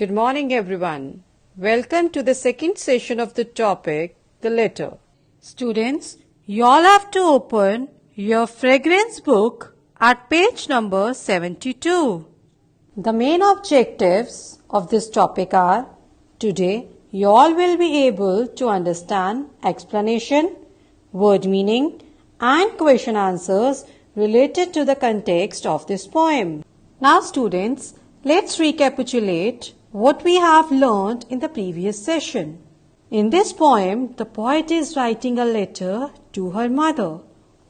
Good morning everyone. Welcome to the second session of the topic, the letter. Students, you all have to open your fragrance book at page number 72. The main objectives of this topic are, today you all will be able to understand explanation, word meaning and question answers related to the context of this poem. Now students, let's recapitulate what we have learned in the previous session. In this poem, the poet is writing a letter to her mother,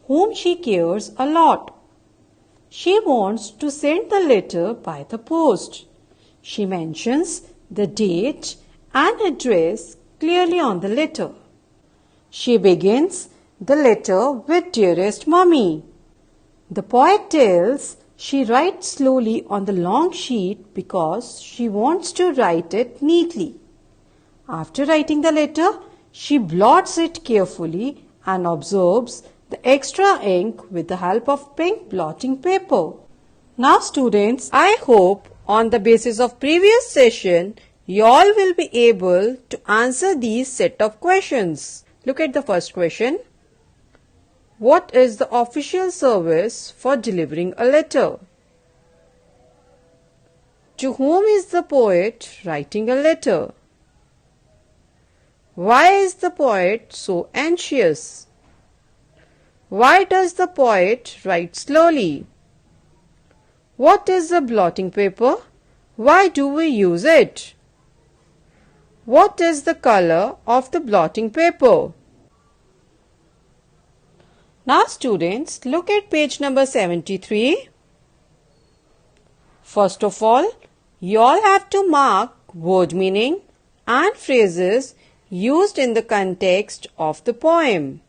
whom she cares a lot. She wants to send the letter by the post. She mentions the date and address clearly on the letter. She begins the letter with "Dearest Mummy." The poet tells she writes slowly on the long sheet because she wants to write it neatly. After writing the letter, she blots it carefully and absorbs the extra ink with the help of pink blotting paper. Now students, I hope on the basis of previous session, you all will be able to answer these set of questions. Look at the first question. What is the official service for delivering a letter? To whom is the poet writing a letter? Why is the poet so anxious? Why does the poet write slowly? What is the blotting paper? Why do we use it? What is the color of the blotting paper? Now students, look at page number 73. First of all, you all have to mark word meaning and phrases used in the context of the poem.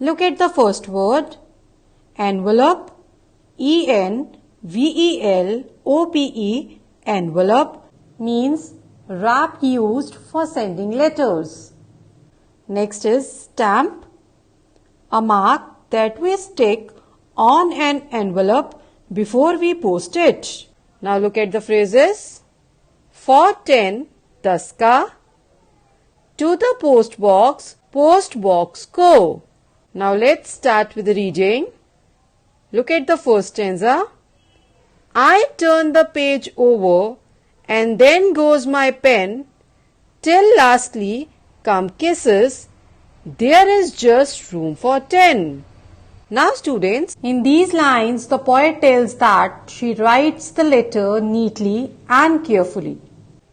Look at the first word, envelope, E-N-V-E-L-O-P-E, envelope means wrap used for sending letters. Next is stamp, a mark that we stick on an envelope before we post it. Now look at the phrases. For 10, Daska. To the post box go. Now let's start with the reading. Look at the first stanza. I turn the page over and then goes my pen till lastly come kisses. There is just room for 10. Now students, in these lines the poet tells that she writes the letter neatly and carefully.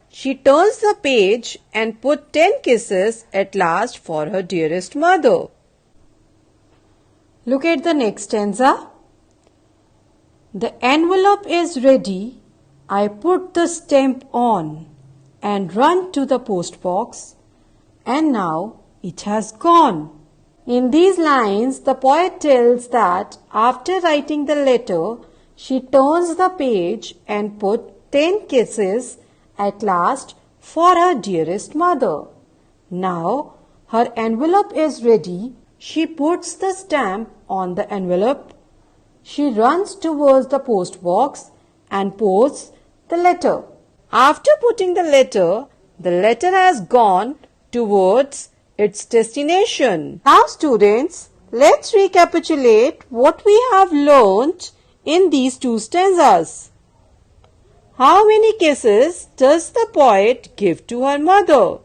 She turns the page and put 10 kisses at last for her dearest mother. Look at the next stanza. The envelope is ready. I put the stamp on and run to the post box, and now it has gone. In these lines, the poet tells that after writing the letter, she turns the page and put 10 kisses at last for her dearest mother. Now, her envelope is ready. She puts the stamp on the envelope. She runs towards the post box and posts the letter. After putting the letter has gone towards its destination. Now students, let's recapitulate what we have learnt in these two stanzas. How many kisses does the poet give to her mother?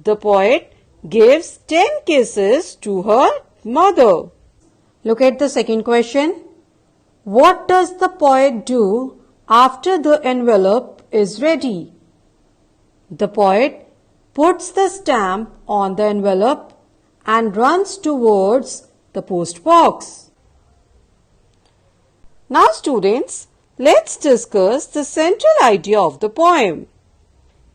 The poet gives 10 kisses to her mother. Look at the second question. What does the poet do after the envelope is ready? The poet puts the stamp on the envelope and runs towards the post box. Now students, let's discuss the central idea of the poem.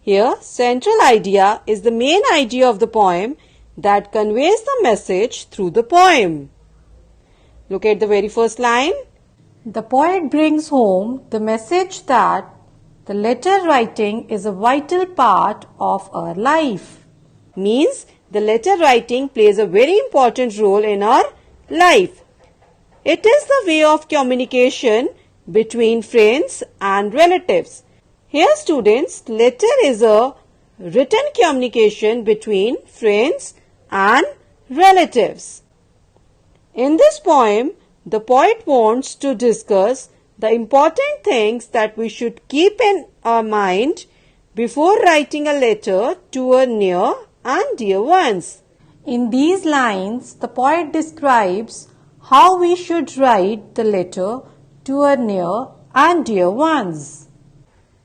Here, central idea is the main idea of the poem that conveys the message through the poem. Look at the very first line. The poet brings home the message that the letter writing is a vital part of our life. Means the letter writing plays a very important role in our life. It is the way of communication between friends and relatives. Here students, letter is a written communication between friends and relatives. In this poem, the poet wants to discuss the important things that we should keep in our mind before writing a letter to our near and dear ones. In these lines, the poet describes how we should write the letter to our near and dear ones.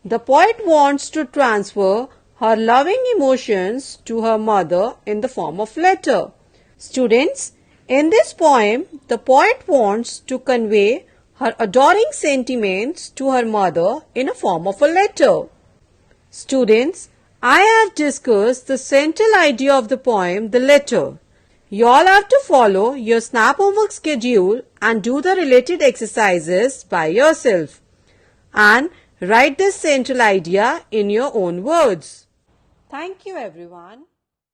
The poet wants to transfer her loving emotions to her mother in the form of letter. Students, in this poem, the poet wants to convey her adoring sentiments to her mother in a form of a letter. Students, I have discussed the central idea of the poem, the letter. You all have to follow your SNAP homework schedule and do the related exercises by yourself. And write this central idea in your own words. Thank you everyone.